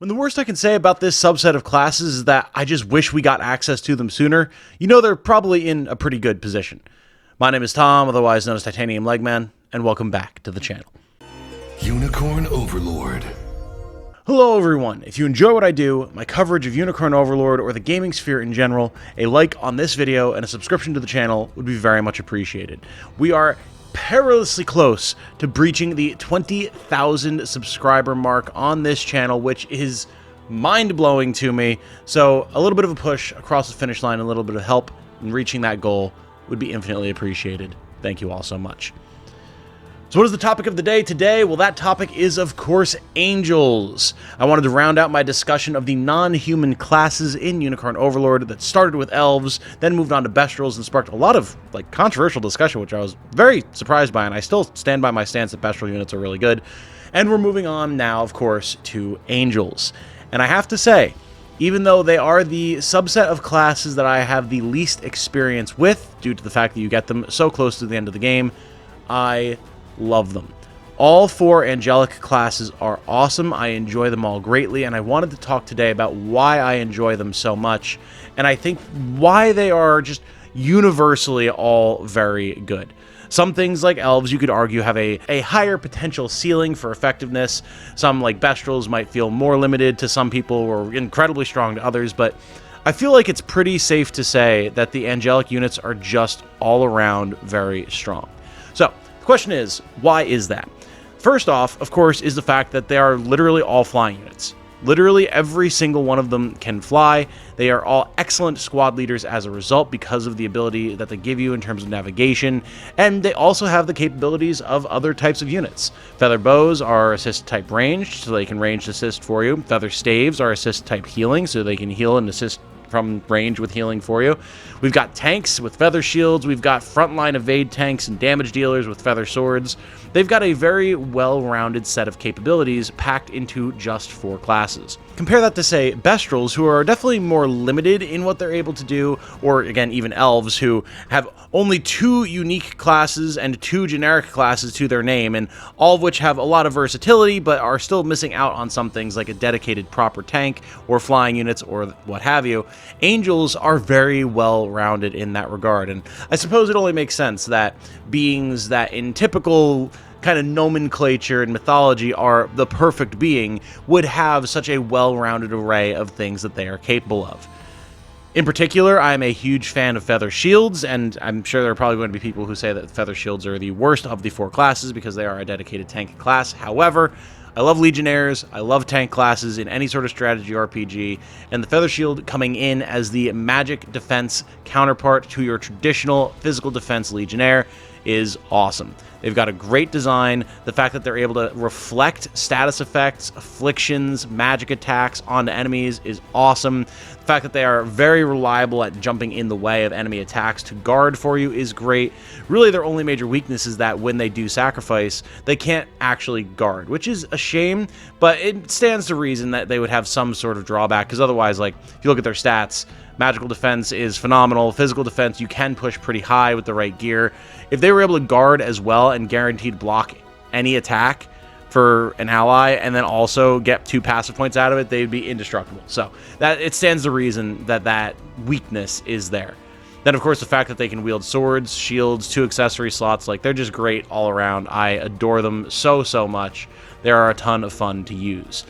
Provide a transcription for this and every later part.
When the worst I can say about this subset of classes is that I just wish we got access to them sooner, you know they're probably in a pretty good position. My name is Tom, otherwise known as Titanium Legman, and welcome back to the channel. Unicorn Overlord. Hello everyone, if you enjoy what I do, my coverage of Unicorn Overlord or the gaming sphere in general, a like on this video and a subscription to the channel would be very much appreciated. We are perilously close to breaching the 20,000 subscriber mark on this channel, which is mind-blowing to me. So a little bit of a push across the finish line, a little bit of help in reaching that goal would be infinitely appreciated. Thank you all so much. So what is the topic of the day today? Well, that topic is, of course, angels. I wanted to round out my discussion of the non-human classes in Unicorn Overlord that started with elves, then moved on to bestrels, and sparked a lot of controversial discussion, which I was very surprised by, and I still stand by my stance that bestral units are really good. And we're moving on now, of course, to angels. And I have to say, even though they are the subset of classes that I have the least experience with, due to the fact that you get them so close to the end of the game, I love them. All four angelic classes are awesome. I enjoy them all greatly, and I wanted to talk today about why I enjoy them so much, and I think why they are just universally all very good. Some things like elves, you could argue, have a higher potential ceiling for effectiveness. Some, like bestrels, might feel more limited to some people or incredibly strong to others, but I feel like it's pretty safe to say that the angelic units are just all around very strong. So, the question is, why is that? First off, of course, is the fact that they are literally all flying units. Literally every single one of them can fly. They are all excellent squad leaders as a result because of the ability that they give you in terms of navigation, and they also have the capabilities of other types of units. Featherbows are assist type ranged, so they can ranged assist for you. Feather staves are assist type healing, so they can heal and assist from range with healing for you. We've got tanks with feather shields. We've got frontline evade tanks and damage dealers with feather swords. They've got a very well-rounded set of capabilities packed into just 4 classes. Compare that to, say, bestrels, who are definitely more limited in what they're able to do, or again, even elves, who have only 2 unique classes and 2 generic classes to their name, and all of which have a lot of versatility, but are still missing out on some things like a dedicated proper tank, or flying units, or what have you. Angels are very well-rounded in that regard, and I suppose it only makes sense that beings that in typical kind of nomenclature and mythology are the perfect being would have such a well-rounded array of things that they are capable of. In particular, I'm a huge fan of feather shields, and I'm sure there are probably going to be people who say that feather shields are the worst of the 4 classes because they are a dedicated tank class. However, I love legionnaires, I love tank classes in any sort of strategy RPG, and the feather shield coming in as the magic defense counterpart to your traditional physical defense legionnaire is awesome. They've got a great design. The fact that they're able to reflect status effects, afflictions, magic attacks onto enemies is awesome. The fact that they are very reliable at jumping in the way of enemy attacks to guard for you is great. Really, their only major weakness is that when they do sacrifice, they can't actually guard, which is a shame, but it stands to reason that they would have some sort of drawback, because otherwise, if you look at their stats, magical defense is phenomenal. Physical defense, you can push pretty high with the right gear. If they were able to guard as well and guaranteed block any attack for an ally, and then also get 2 passive points out of it, they'd be indestructible. So that it stands to reason that that weakness is there. Then, of course, the fact that they can wield swords, shields, 2 accessory slots, they're just great all around. I adore them so much. They are a ton of fun to use.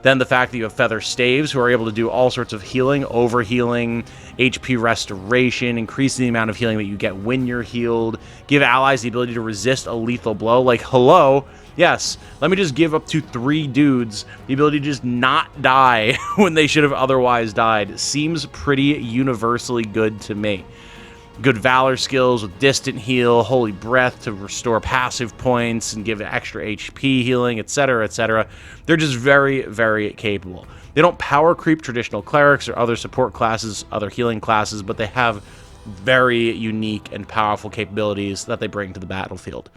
Then the fact that you have feather staves, who are able to do all sorts of healing, overhealing, HP restoration, increasing the amount of healing that you get when you're healed, give allies the ability to resist a lethal blow. Hello? Yes, let me just give up to 3 dudes the ability to just not die when they should have otherwise died. Seems pretty universally good to me. Good Valor skills with Distant Heal, Holy Breath to restore passive points and give extra HP healing, etc., etc. They're just very capable. They don't power creep traditional clerics or other support classes, other healing classes, but they have very unique and powerful capabilities that they bring to the battlefield.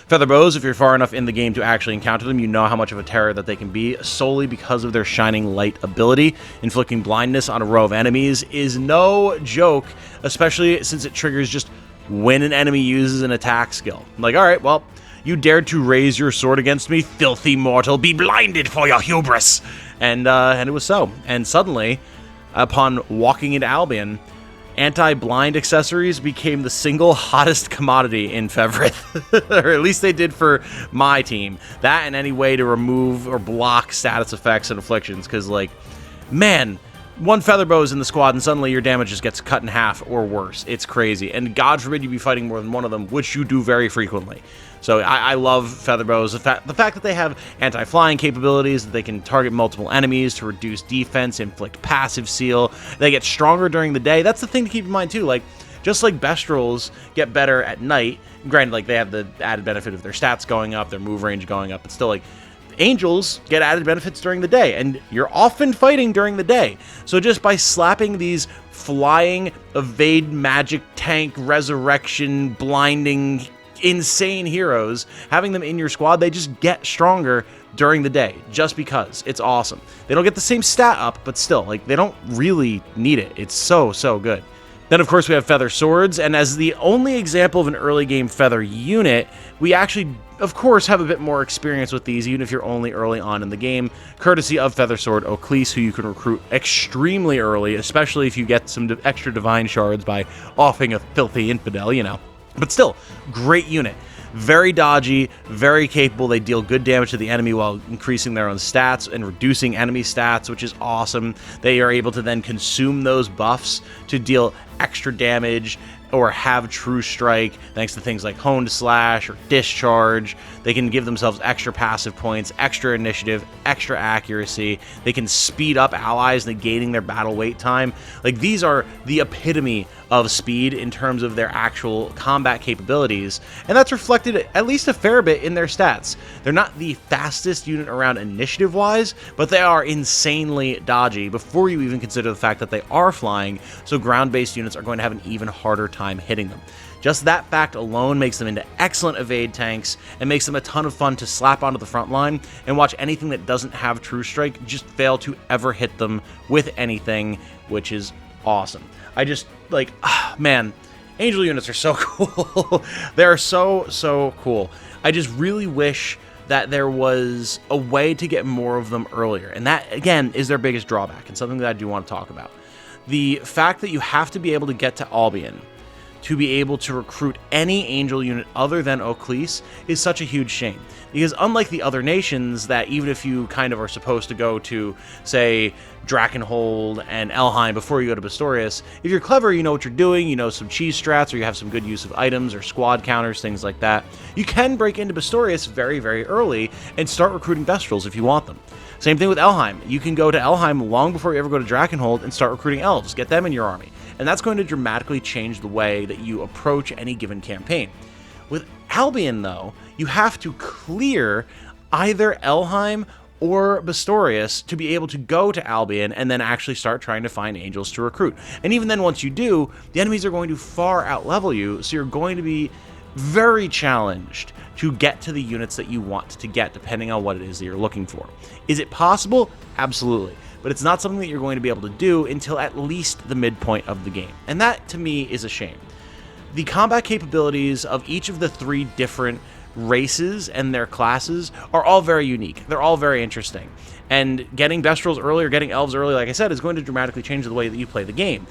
Featherbows, if you're far enough in the game to actually encounter them, you know how much of a terror that they can be solely because of their Shining Light ability. Inflicting blindness on a row of enemies is no joke, especially since it triggers just when an enemy uses an attack skill. Alright, well, You dared to raise your sword against me, filthy mortal. Be blinded for your hubris. And it was so. And suddenly, upon walking into Albion, anti-blind accessories became the single hottest commodity in Featherbow, or at least they did for my team. That and any way to remove or block status effects and afflictions, because, like, man, one Featherbow is in the squad and suddenly your damage just gets cut in half or worse. It's crazy. And God forbid you be fighting more than one of them, which you do very frequently. So I love Featherbows. The fact that they have anti-flying capabilities, that they can target multiple enemies to reduce defense, inflict passive seal. They get stronger during the day. That's the thing to keep in mind too. Like, just like Bestrels get better at night, granted, like, they have the added benefit of their stats going up, their move range going up, but still, like, Angels get added benefits during the day, and you're often fighting during the day. So just by slapping these flying, evade magic, tank, resurrection, blinding, insane heroes, having them in your squad, they just get stronger during the day, just because. It's awesome. They don't get the same stat up, but still, like, they don't really need it. It's so, so good. Then, of course, we have Feather Swords, and as the only example of an early game Feather unit, we actually, of course, have a bit more experience with these, even if you're only early on in the game, courtesy of Feather Sword Oclese, who you can recruit extremely early, especially if you get some extra Divine Shards by offing a filthy infidel, you know. But still, great unit. Very dodgy, very capable. They deal good damage to the enemy while increasing their own stats and reducing enemy stats, which is awesome. They are able to then consume those buffs to deal extra damage or have True Strike, thanks to things like Honed Slash or Discharge. They can give themselves extra passive points, extra initiative, extra accuracy. They can speed up allies, negating their battle wait time. Like, these are the epitome of speed in terms of their actual combat capabilities, and that's reflected at least a fair bit in their stats. They're not the fastest unit around initiative-wise, but they are insanely dodgy before you even consider the fact that they are flying, so ground-based units are going to have an even harder time hitting them. Just that fact alone makes them into excellent evade tanks and makes them a ton of fun to slap onto the front line and watch anything that doesn't have True Strike just fail to ever hit them with anything, which is awesome. I just, like, man, Angel units are so cool. They're so, so cool. I just really wish that there was a way to get more of them earlier. And that, again, is their biggest drawback and something that I do want to talk about. The fact that you have to be able to get to Albion to be able to recruit any Angel unit other than Oclese is such a huge shame. Because unlike the other nations that even if you kind of are supposed to go to, say, Drakenhold and Elheim before you go to Bastorius, if you're clever, you know what you're doing, you know some cheese strats, or you have some good use of items or squad counters, things like that, you can break into Bastorius very, very early and start recruiting Bestrels if you want them. Same thing with Elheim. You can go to Elheim long before you ever go to Drakenhold and start recruiting elves, get them in your army. And that's going to dramatically change the way that you approach any given campaign. With Albion, though, you have to clear either Elheim or Bastorius to be able to go to Albion and then actually start trying to find angels to recruit. And even then, once you do, the enemies are going to far outlevel you, so you're going to be very challenged to get to the units that you want to get, depending on what it is that you're looking for. Is it possible? Absolutely. But it's not something that you're going to be able to do until at least the midpoint of the game. And that, to me, is a shame. The combat capabilities of each of the three different races and their classes are all very unique. They're all very interesting. And getting Bestrels early or getting Elves early, like I said, is going to dramatically change the way that you play the game.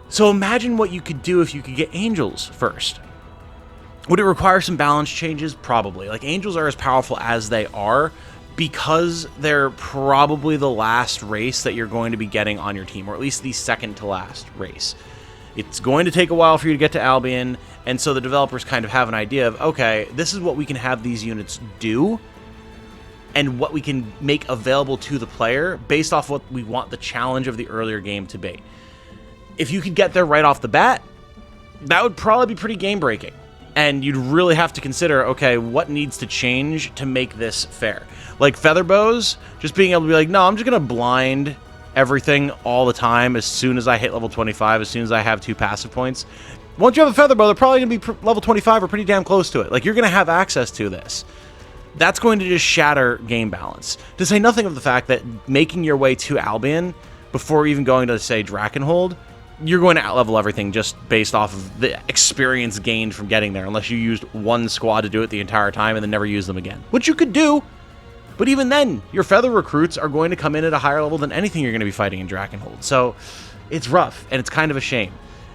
So imagine what you could do if you could get Angels first. Would it require some balance changes? Probably. Like, Angels are as powerful as they are because they're probably the last race that you're going to be getting on your team, or at least the second to last race. It's going to take a while for you to get to Albion, and so the developers kind of have an idea of, okay, this is what we can have these units do, and what we can make available to the player based off what we want the challenge of the earlier game to be. If you could get there right off the bat, that would probably be pretty game-breaking. And you'd really have to consider, okay, what needs to change to make this fair? Like Featherbows, just being able to be like, no, I'm just going to blind everything all the time as soon as I hit level 25, as soon as I have 2 passive points. Once you have a Featherbow, they're probably going to be level 25 or pretty damn close to it. Like, you're going to have access to this. That's going to just shatter game balance. To say nothing of the fact that making your way to Albion before even going to, say, Drakenhold you're going to outlevel everything just based off of the experience gained from getting there, unless you used one squad to do it the entire time and then never use them again, which you could do. But even then, your feather recruits are going to come in at a higher level than anything you're going to be fighting in Drakkenhold. So it's rough, and it's kind of a shame.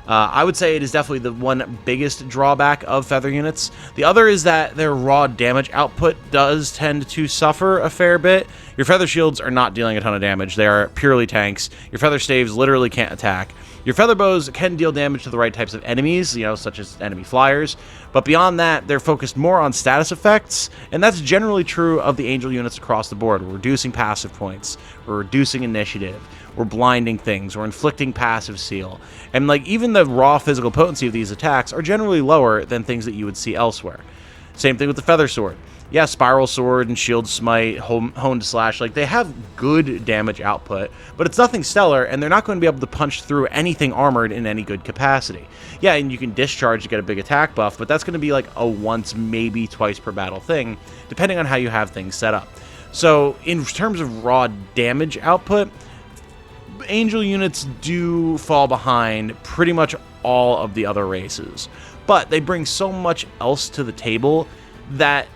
I would say it is definitely the one biggest drawback of feather units. The other is that their raw damage output does tend to suffer a fair bit. Your feather shields are not dealing a ton of damage. They are purely tanks. Your feather staves literally can't attack. Your feather bows can deal damage to the right types of enemies, such as enemy flyers, but beyond that, they're focused more on status effects, and that's generally true of the angel units across the board. We're reducing passive points, we're reducing initiative, we're blinding things, we're inflicting passive seal, and even the raw physical potency of these attacks are generally lower than things that you would see elsewhere. Same thing with the feather sword. Yeah, Spiral Sword and Shield Smite, Honed Slash, they have good damage output, but it's nothing stellar, and they're not going to be able to punch through anything armored in any good capacity. Yeah, and you can discharge to get a big attack buff, but that's going to be a once, maybe twice per battle thing, depending on how you have things set up. So, in terms of raw damage output, Angel units do fall behind pretty much all of the other races, but they bring so much else to the table that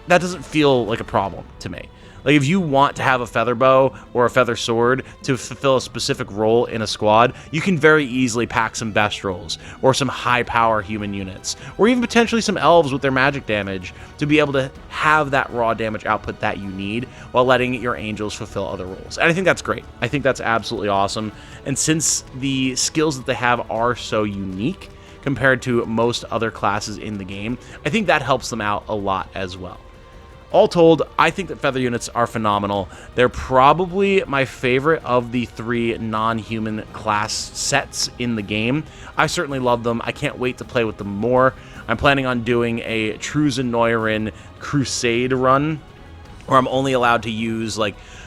doesn't feel like a problem to me. If you want to have a feather bow or a feather sword to fulfill a specific role in a squad, you can very easily pack some Bestrels or some high power human units, or even potentially some elves with their magic damage to be able to have that raw damage output that you need while letting your angels fulfill other roles. And I think that's great. I think that's absolutely awesome. And since the skills that they have are so unique compared to most other classes in the game, I think that helps them out a lot as well. All told, I think that feather units are phenomenal. They're probably my favorite of the 3 non-human class sets in the game. I certainly love them. I can't wait to play with them more. I'm planning on doing a Truzeneurin Crusade run, where I'm only allowed to use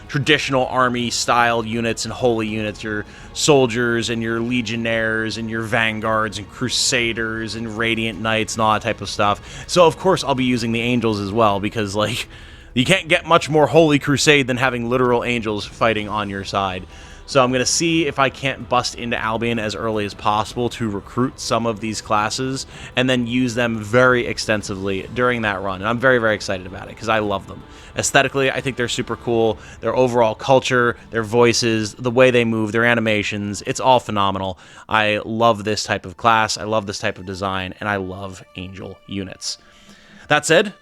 traditional army style units and holy units, your soldiers and your legionnaires and your vanguards and crusaders and radiant knights and all that type of stuff. So of course I'll be using the angels as well, because you can't get much more holy crusade than having literal angels fighting on your side. So I'm going to see if I can't bust into Albion as early as possible to recruit some of these classes and then use them very extensively during that run. And I'm very, very excited about it because I love them. Aesthetically, I think they're super cool. Their overall culture, their voices, the way they move, their animations, it's all phenomenal. I love this type of class. I love this type of design, and I love angel units. That said,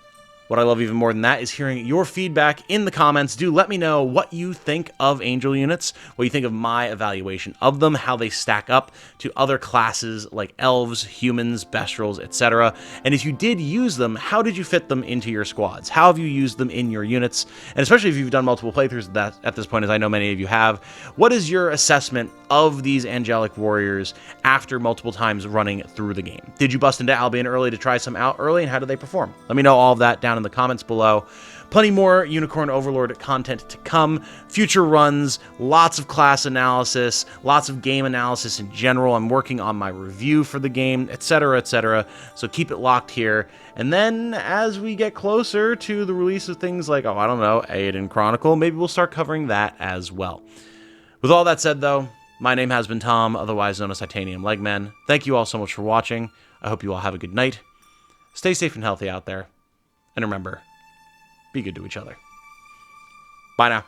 what I love even more than that is hearing your feedback in the comments. Do let me know what you think of angel units, what you think of my evaluation of them, how they stack up to other classes like elves, humans, Bestrels, etc. And if you did use them, how did you fit them into your squads? How have you used them in your units? And especially if you've done multiple playthroughs at this point, as I know many of you have, what is your assessment of these angelic warriors after multiple times running through the game? Did you bust into Albion early to try some out early, and how did they perform? Let me know all of that down in the comments below. Plenty more Unicorn Overlord content to come, future runs, lots of class analysis, lots of game analysis in general. I'm working on my review for the game, etc., etc. So keep it locked here. And then as we get closer to the release of things like, I don't know, Aiden Chronicle, maybe we'll start covering that as well. With all that said, though, my name has been Tom, otherwise known as Titanium Legman. Thank you all so much for watching. I hope you all have a good night. Stay safe and healthy out there. And remember, be good to each other. Bye now.